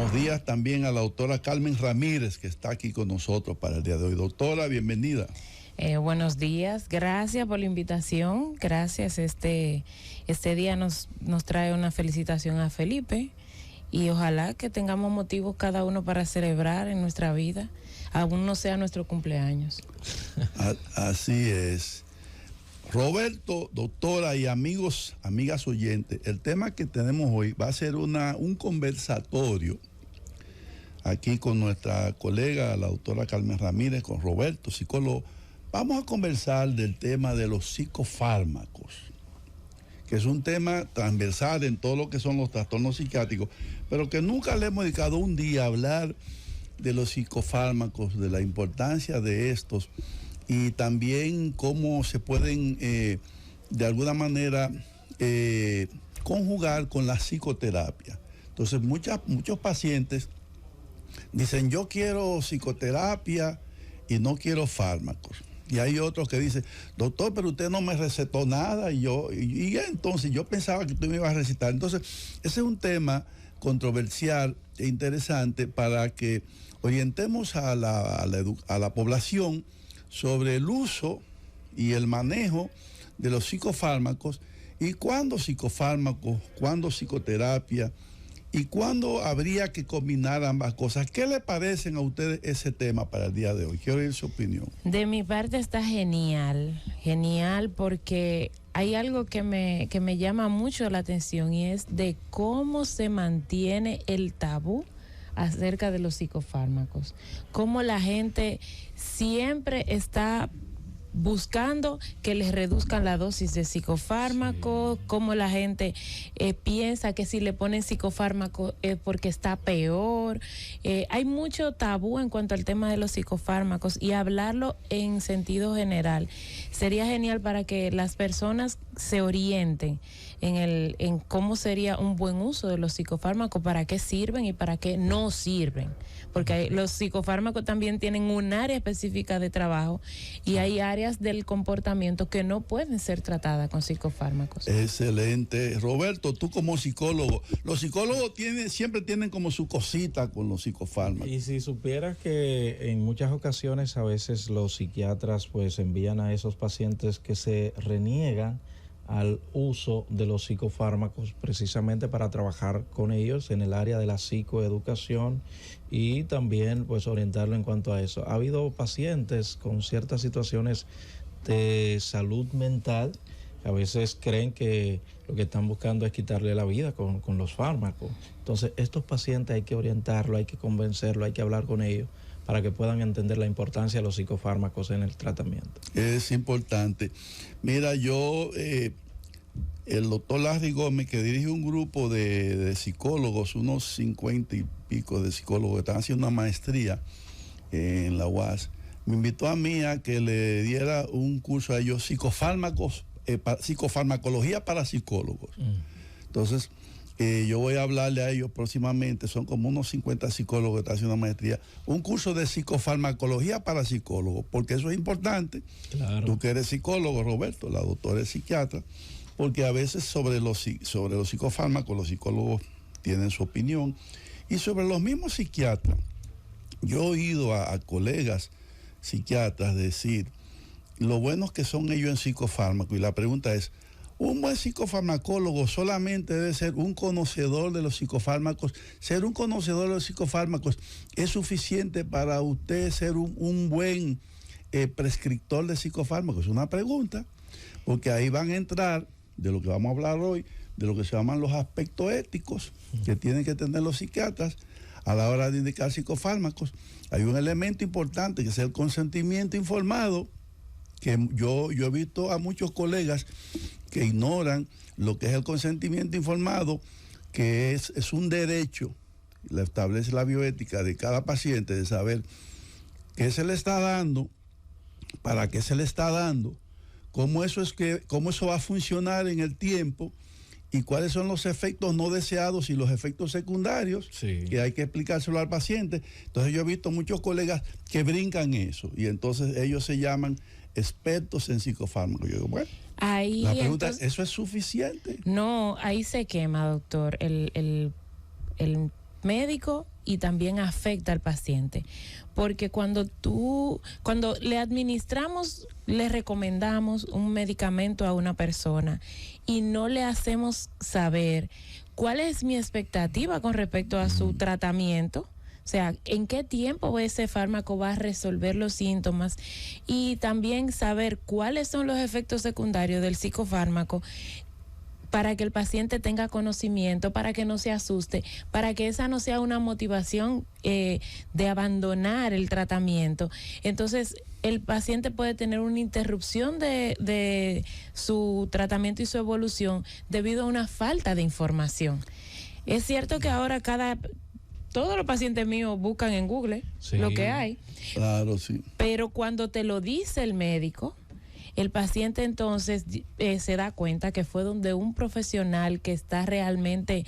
Buenos días también a la doctora Carmen Ramírez, que está aquí con nosotros para el día de hoy. Doctora, bienvenida. Buenos días, gracias por la invitación, gracias. Este día nos trae una felicitación a Felipe y ojalá que tengamos motivos cada uno para celebrar en nuestra vida, aún no sea nuestro cumpleaños. Así es. Roberto, doctora y amigas oyentes, el tema que tenemos hoy va a ser un conversatorio aquí con nuestra colega, la doctora Carmen Ramírez, con Roberto, psicólogo. Vamos a conversar del tema de los psicofármacos, que es un tema transversal en todo lo que son los trastornos psiquiátricos, pero que nunca le hemos dedicado un día a hablar de los psicofármacos, de la importancia de estos y también cómo se pueden de alguna manera conjugar con la psicoterapia. Entonces muchos pacientes dicen, yo quiero psicoterapia y no quiero fármacos. Y hay otros que dicen, doctor, pero usted no me recetó nada y entonces yo pensaba que usted me iba a recetar. Entonces, ese es un tema controversial e interesante para que orientemos a la población sobre el uso y el manejo de los psicofármacos y cuándo psicofármacos, cuándo psicoterapia y cuándo habría que combinar ambas cosas. ¿Qué le parecen a ustedes ese tema para el día de hoy? Quiero oír su opinión. De mi parte está genial porque hay algo que me llama mucho la atención y es de cómo se mantiene el tabú acerca de los psicofármacos, cómo la gente siempre está buscando que les reduzcan la dosis de psicofármaco, cómo la gente piensa que si le ponen psicofármaco es porque está peor. Hay mucho tabú en cuanto al tema de los psicofármacos y hablarlo en sentido general. Sería genial para que las personas se orienten en cómo sería un buen uso de los psicofármacos, para qué sirven y para qué no sirven. Porque los psicofármacos también tienen un área específica de trabajo y hay áreas del comportamiento que no pueden ser tratadas con psicofármacos. Excelente. Roberto, tú como psicólogo, los psicólogos siempre tienen como su cosita con los psicofármacos. Y si supieras que en muchas ocasiones a veces los psiquiatras pues envían a esos pacientes que se reniegan al uso de los psicofármacos precisamente para trabajar con ellos en el área de la psicoeducación y también pues orientarlo en cuanto a eso. Ha habido pacientes con ciertas situaciones de salud mental que a veces creen que lo que están buscando es quitarle la vida con los fármacos. Entonces estos pacientes hay que orientarlo, hay que convencerlo, hay que hablar con ellos para que puedan entender la importancia de los psicofármacos en el tratamiento. Es importante. Mira, el doctor Larry Gómez, que dirige un grupo de psicólogos, unos 50 y pico de psicólogos que están haciendo una maestría en la UAS, me invitó a mí a que le diera un curso a ellos, psicofarmacología para psicólogos. Entonces, yo voy a hablarle a ellos próximamente, son como unos 50 psicólogos que están haciendo una maestría, un curso de psicofarmacología para psicólogos, porque eso es importante. Claro. Tú que eres psicólogo, Roberto, la doctora es psiquiatra, porque a veces sobre los psicofármacos los psicólogos tienen su opinión, y sobre los mismos psiquiatras, yo he oído a colegas psiquiatras decir lo buenos que son ellos en psicofármacos, y la pregunta es, un buen psicofarmacólogo solamente debe ser un conocedor de los psicofármacos. Ser un conocedor de los psicofármacos es suficiente para usted ser un buen prescriptor de psicofármacos. Es una pregunta, porque ahí van a entrar, de lo que vamos a hablar hoy, de lo que se llaman los aspectos éticos que tienen que tener los psiquiatras a la hora de indicar psicofármacos. Hay un elemento importante que es el consentimiento informado, que yo he visto a muchos colegas que ignoran lo que es el consentimiento informado, que es un derecho, lo establece la bioética de cada paciente, de saber qué se le está dando, para qué se le está dando, cómo eso va a funcionar en el tiempo y cuáles son los efectos no deseados y los efectos secundarios, que hay que explicárselo al paciente. Entonces yo he visto muchos colegas que brincan eso y entonces ellos se llaman expertos en psicofármacos. Yo digo, bueno, ahí, la pregunta entonces, es, ¿eso es suficiente? No, ahí se quema, doctor, el médico y también afecta al paciente. Porque cuando le administramos, le recomendamos un medicamento a una persona y no le hacemos saber cuál es mi expectativa con respecto a su tratamiento, o sea, en qué tiempo ese fármaco va a resolver los síntomas, y también saber cuáles son los efectos secundarios del psicofármaco, para que el paciente tenga conocimiento, para que no se asuste, para que esa no sea una motivación de abandonar el tratamiento. Entonces, el paciente puede tener una interrupción de su tratamiento y su evolución debido a una falta de información. Es cierto que ahora todos los pacientes míos buscan en Google lo que hay. Claro, sí. Pero cuando te lo dice el médico, el paciente entonces se da cuenta que fue donde un profesional que está realmente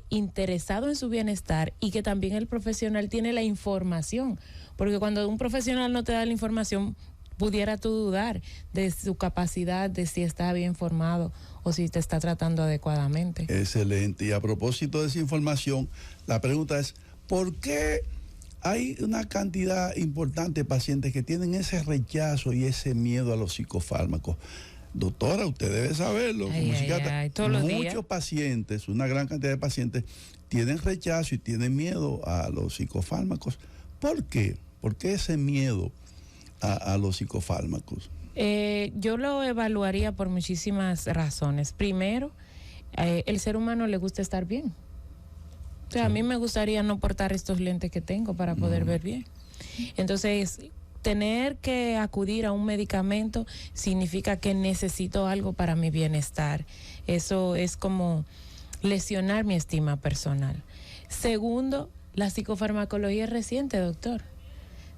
interesado en su bienestar, y que también el profesional tiene la información. Porque cuando un profesional no te da la información, pudiera tú dudar de su capacidad, de si está bien formado o si te está tratando adecuadamente. Excelente. Y a propósito de esa información, la pregunta es, ¿por qué hay una cantidad importante de pacientes que tienen ese rechazo y ese miedo a los psicofármacos? Doctora, usted debe saberlo. Como psiquiatra, todos los días. Muchos pacientes, una gran cantidad de pacientes, tienen rechazo y tienen miedo a los psicofármacos. ¿Por qué? ¿Por qué ese miedo a los psicofármacos? Yo lo evaluaría por muchísimas razones. Primero, el ser humano le gusta estar bien. O sea, a mí me gustaría no portar estos lentes que tengo para poder ver bien. Entonces, tener que acudir a un medicamento significa que necesito algo para mi bienestar. Eso es como lesionar mi estima personal. Segundo, la psicofarmacología es reciente, doctor.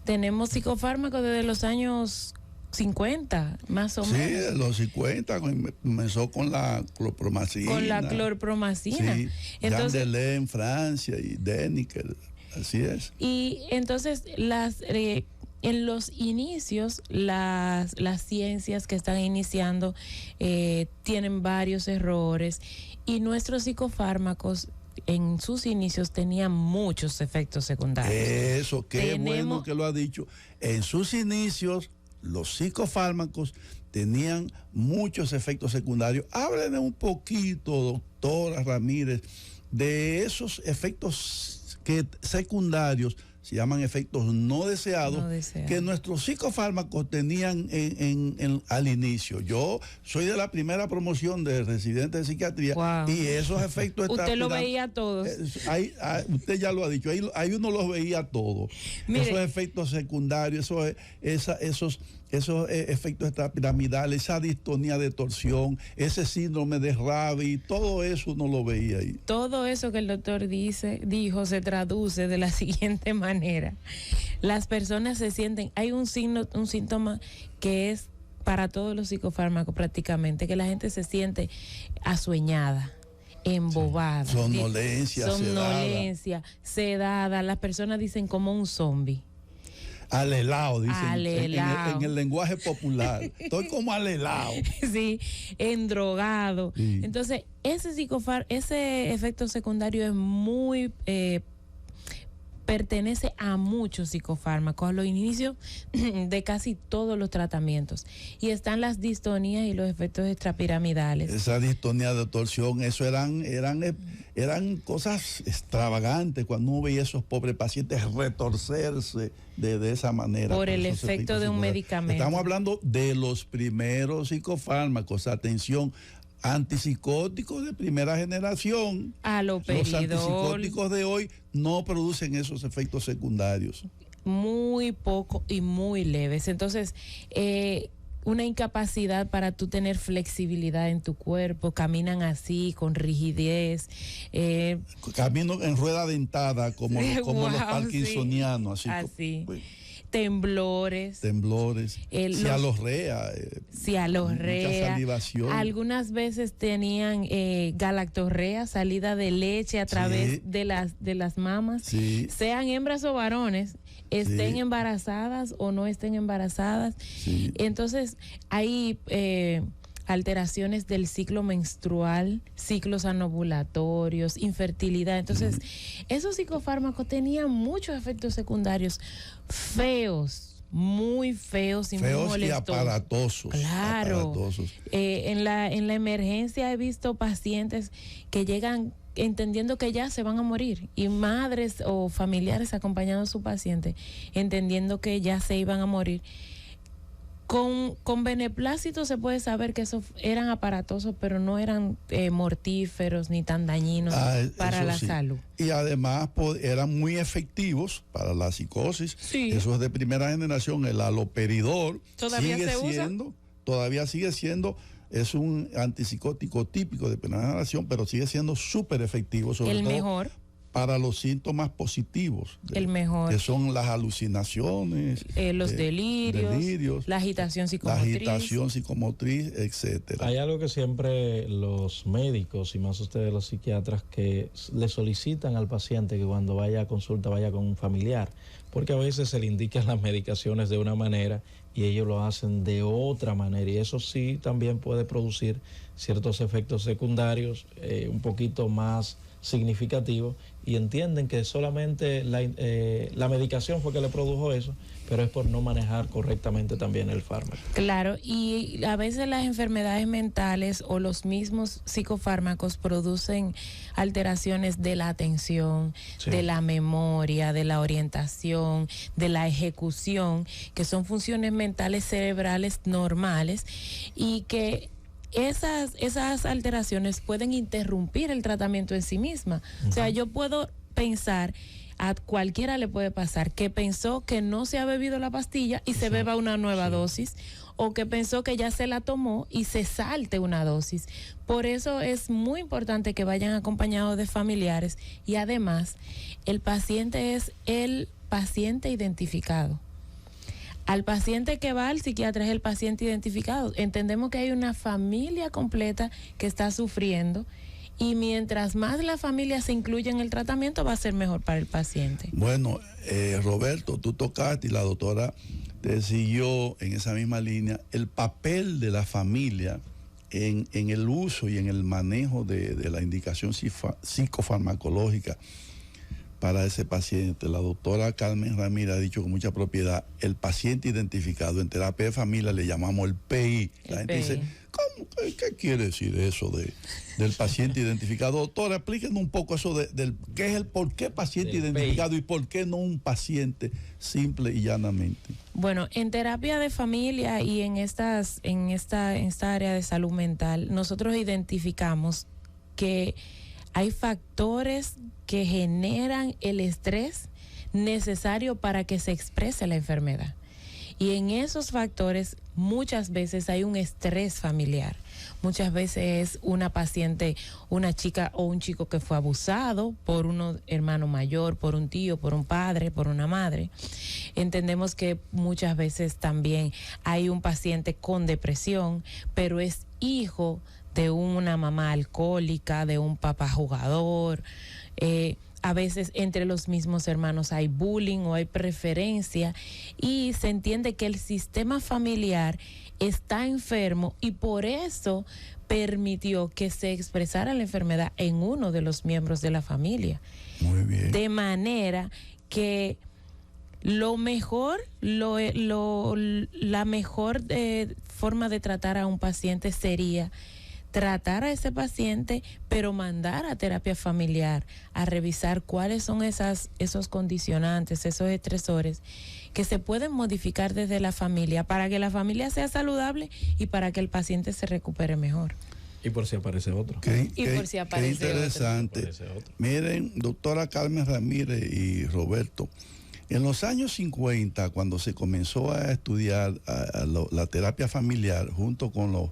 Tenemos psicofármacos desde los años 50, más o menos. Sí, de los 50 comenzó con la clorpromacina. Con la clorpromacina. Sí, entonces, Jean Delay en Francia y Deniker, así es. Y entonces en los inicios, las ciencias que están iniciando tienen varios errores, y nuestros psicofármacos en sus inicios tenían muchos efectos secundarios. Eso, qué bueno que lo ha dicho. En sus inicios, los psicofármacos tenían muchos efectos secundarios. Háblenos un poquito, doctora Ramírez, de esos efectos secundarios, se llaman efectos no deseados, que nuestros psicofármacos tenían al inicio. Yo soy de la primera promoción de residente de psiquiatría, y esos efectos... Usted lo veía todos. Usted ya lo ha dicho, ahí uno los veía todos. Mire, esos efectos secundarios, esos efectos extrapiramidales, esa distonía de torsión, ese síndrome de Rabi, todo eso uno lo veía ahí. Todo eso que el doctor dijo se traduce de la siguiente manera. Las personas se sienten, hay un síntoma que es para todos los psicofármacos prácticamente, que la gente se siente asueñada, embobada. Somnolencia, sedada. Las personas dicen como un zombie. Alelao, dicen en el lenguaje popular. Estoy como alelao. Sí, endrogado. Sí. Entonces, ese efecto secundario es muy... pertenece a muchos psicofármacos, a los inicios de casi todos los tratamientos. Y están las distonías y los efectos extrapiramidales. Esa distonía de torsión, eso eran cosas extravagantes cuando uno veía a esos pobres pacientes retorcerse de esa manera. Por el efecto de un medicamento. Estamos hablando de los primeros psicofármacos, atención, antipsicóticos de primera generación. Haloperidol. Los antipsicóticos de hoy no producen esos efectos secundarios. Muy poco y muy leves. Entonces, una incapacidad para tú tener flexibilidad en tu cuerpo, caminan así, con rigidez. Camino en rueda dentada, como los parkinsonianos. Sí. Así. Pues, temblores, cialorrea, mucha salivación. Algunas veces tenían galactorrea, salida de leche a través de las mamas, sean hembras o varones, estén embarazadas o no estén embarazadas. Entonces hay alteraciones del ciclo menstrual, ciclos anovulatorios, infertilidad. Entonces, esos psicofármacos tenían muchos efectos secundarios feos, muy feos y muy molestos. Y aparatosos. Claro. Aparatosos. En la emergencia he visto pacientes que llegan entendiendo que ya se van a morir, y madres o familiares acompañando a su paciente entendiendo que ya se iban a morir. Con beneplácito se puede saber que esos eran aparatosos, pero no eran mortíferos ni tan dañinos para la salud. Y además eran muy efectivos para la psicosis. Sí. Eso es de primera generación. El haloperidol ¿Todavía se usa? Todavía sigue siendo, es un antipsicótico típico de primera generación, pero sigue siendo súper efectivo, sobre todo mejor para los síntomas positivos. El mejor. Que son las alucinaciones, los delirios, la agitación psicomotriz, etcétera. Hay algo que siempre los médicos, y más ustedes los psiquiatras, que le solicitan al paciente que cuando vaya a consulta vaya con un familiar, porque a veces se le indican las medicaciones de una manera y ellos lo hacen de otra manera, y eso sí también puede producir ciertos efectos secundarios un poquito más significativos, y entienden que solamente la medicación fue que le produjo eso, pero es por no manejar correctamente también el fármaco. Claro, y a veces las enfermedades mentales o los mismos psicofármacos producen alteraciones de la atención, sí, de la memoria, de la orientación, de la ejecución, que son funciones mentales cerebrales normales, y que esas alteraciones pueden interrumpir el tratamiento en sí misma. O sea, yo puedo pensar, a cualquiera le puede pasar, que pensó que no se ha bebido la pastilla y se beba una nueva dosis, o que pensó que ya se la tomó y se salte una dosis. Por eso es muy importante que vayan acompañados de familiares, y además el paciente es el paciente identificado. Al paciente que va al psiquiatra es el paciente identificado. Entendemos que hay una familia completa que está sufriendo, y mientras más la familia se incluya en el tratamiento, va a ser mejor para el paciente. Bueno, Roberto, tú tocaste, y la doctora te siguió en esa misma línea, el papel de la familia en el uso y en el manejo de la indicación psicofarmacológica para ese paciente. La doctora Carmen Ramírez ha dicho con mucha propiedad, el paciente identificado. En terapia de familia le llamamos el PI. La gente dice, ¿cómo? ¿Qué quiere decir eso del paciente identificado? Doctora, explíquenos un poco eso del qué es el por qué paciente identificado PI, y por qué no un paciente simple y llanamente. Bueno, en terapia de familia y en esta área de salud mental, nosotros identificamos que hay factores que generan el estrés necesario para que se exprese la enfermedad. Y en esos factores muchas veces hay un estrés familiar. Muchas veces es una paciente, una chica o un chico que fue abusado por un hermano mayor, por un tío, por un padre, por una madre. Entendemos que muchas veces también hay un paciente con depresión, pero es hijo de una mamá alcohólica, de un papá jugador. A veces entre los mismos hermanos hay bullying o hay preferencia, y se entiende que el sistema familiar está enfermo, y por eso permitió que se expresara la enfermedad en uno de los miembros de la familia. Muy bien. De manera que lo mejor, la mejor forma de tratar a un paciente sería tratar a ese paciente, pero mandar a terapia familiar a revisar cuáles son esos condicionantes, esos estresores que se pueden modificar desde la familia para que la familia sea saludable y para que el paciente se recupere mejor. Y por si aparece otro. Qué Interesante. Otro. Miren, doctora Carmen Ramírez y Roberto, en los años 50, cuando se comenzó a estudiar la terapia familiar junto con los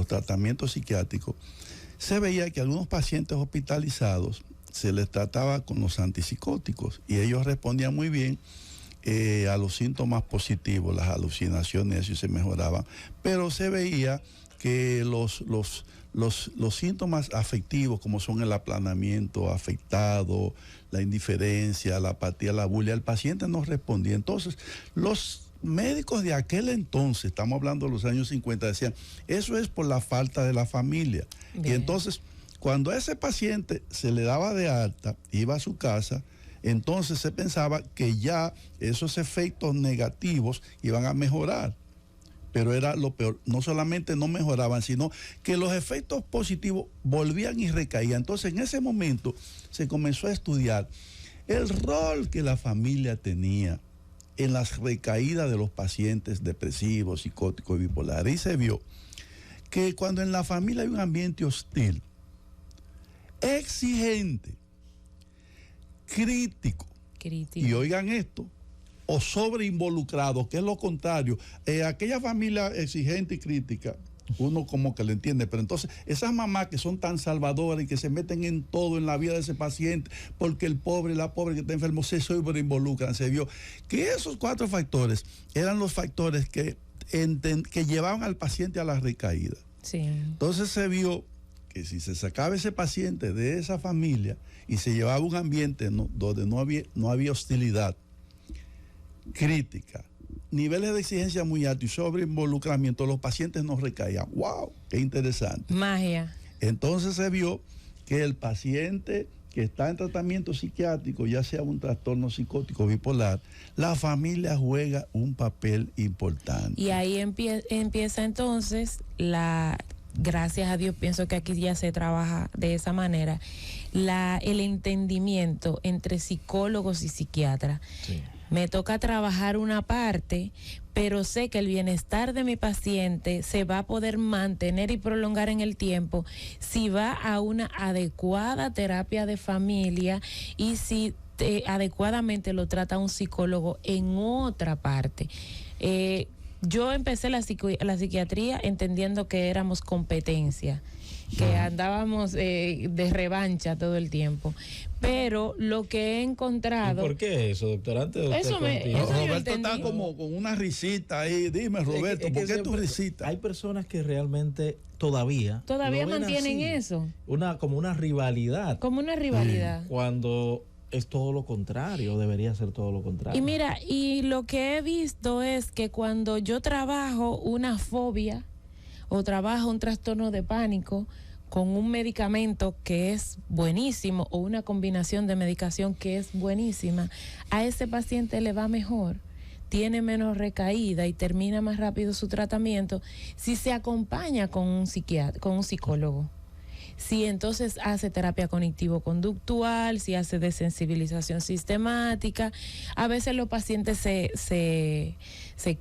tratamientos psiquiátricos, se veía que algunos pacientes hospitalizados se les trataba con los antipsicóticos, y ellos respondían muy bien a los síntomas positivos, las alucinaciones, y se mejoraban, pero se veía que los síntomas afectivos, como son el aplanamiento afectado, la indiferencia, la apatía, la bulia, el paciente no respondía. Entonces, los médicos de aquel entonces, estamos hablando de los años 50, decían, eso es por la falta de la familia. Bien. Y entonces, cuando a ese paciente se le daba de alta, iba a su casa, entonces se pensaba que ya esos efectos negativos iban a mejorar. Pero era lo peor, no solamente no mejoraban, sino que los efectos positivos volvían y recaían. Entonces, en ese momento se comenzó a estudiar el rol que la familia tenía en las recaídas de los pacientes depresivos, psicóticos y bipolares. Y se vio que cuando en la familia hay un ambiente hostil, exigente, crítico, y oigan esto, o sobreinvolucrado, que es lo contrario, aquella familia exigente y crítica, uno como que lo entiende, pero entonces esas mamás que son tan salvadoras y que se meten en todo en la vida de ese paciente, porque el pobre y la pobre que está enfermo se sobreinvolucran, se vio que esos 4 factores eran los factores que llevaban al paciente a la recaída. Sí. Entonces se vio que si se sacaba ese paciente de esa familia y se llevaba a un ambiente donde no había hostilidad, crítica, niveles de exigencia muy altos y sobre involucramiento, los pacientes no recaían. ¡Wow! ¡Qué interesante! Magia. Entonces se vio que el paciente que está en tratamiento psiquiátrico, ya sea un trastorno psicótico bipolar, la familia juega un papel importante. Y ahí empieza entonces gracias a Dios, pienso que aquí ya se trabaja de esa manera, el entendimiento entre psicólogos y psiquiatras. Sí. Me toca trabajar una parte, pero sé que el bienestar de mi paciente se va a poder mantener y prolongar en el tiempo si va a una adecuada terapia de familia y si adecuadamente lo trata un psicólogo en otra parte. Yo empecé la psiquiatría entendiendo que éramos competencia, que andábamos de revancha todo el tiempo. Pero lo que he encontrado... ¿Y por qué eso, doctora? Roberto está como con una risita ahí. Dime, Roberto, ¿por qué tu risita? Hay personas que realmente todavía mantienen así, eso. Como una rivalidad. Como una rivalidad. Cuando es todo lo contrario, debería ser todo lo contrario. Y mira, y lo que he visto es que cuando yo trabajo una fobia o trabajo un trastorno de pánico con un medicamento que es buenísimo o una combinación de medicación que es buenísima, a ese paciente le va mejor, tiene menos recaída y termina más rápido su tratamiento si se acompaña con un psiquiatra, con un psicólogo. Si entonces hace terapia cognitivo-conductual, si hace desensibilización sistemática, a veces los pacientes se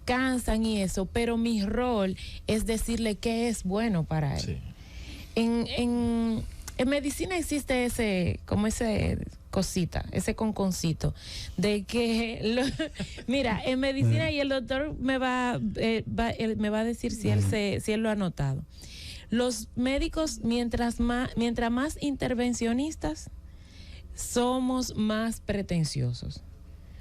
cansan y eso, pero mi rol es decirle qué es bueno para él. Sí. En medicina existe ese cosita, ese conconcito, de que, mira, en medicina y el doctor me va a decir si él lo ha notado. Los médicos, mientras más intervencionistas, somos más pretenciosos.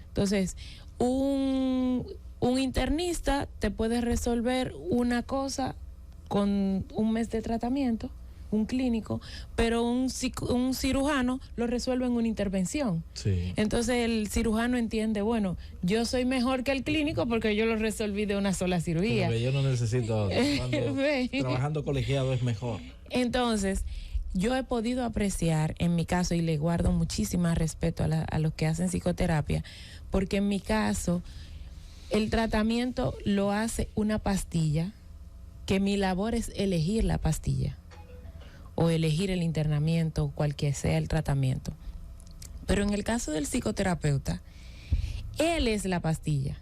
Entonces, un internista te puede resolver una cosa con un mes de tratamiento, un clínico, pero un cirujano lo resuelve en una intervención. Sí. Entonces el cirujano entiende, bueno, yo soy mejor que el clínico porque yo lo resolví de una sola cirugía. Pero yo no necesito, trabajando colegiado es mejor. Entonces, yo he podido apreciar en mi caso, y le guardo muchísimo respeto a los que hacen psicoterapia, porque en mi caso, el tratamiento lo hace una pastilla, que mi labor es elegir la pastilla o elegir el internamiento, cualquier sea el tratamiento. Pero en el caso del psicoterapeuta, él es la pastilla.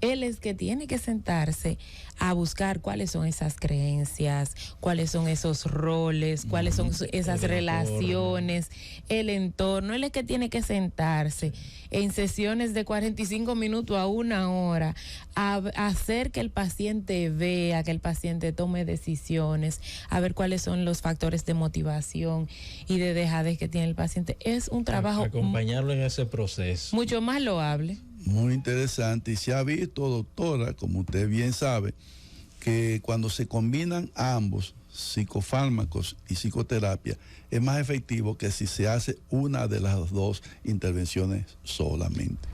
Él es que tiene que sentarse a buscar cuáles son esas creencias, cuáles son esos roles, cuáles son esas relaciones, el entorno. Él es que tiene que sentarse en sesiones de 45 minutos a 1 hora a hacer que el paciente vea, que el paciente tome decisiones, a ver cuáles son los factores de motivación y de dejadez que tiene el paciente. Es un trabajo... Acompañarlo en ese proceso. Mucho más loable. Muy interesante, y se ha visto, doctora, como usted bien sabe, que cuando se combinan ambos, psicofármacos y psicoterapia, es más efectivo que si se hace una de las dos intervenciones solamente.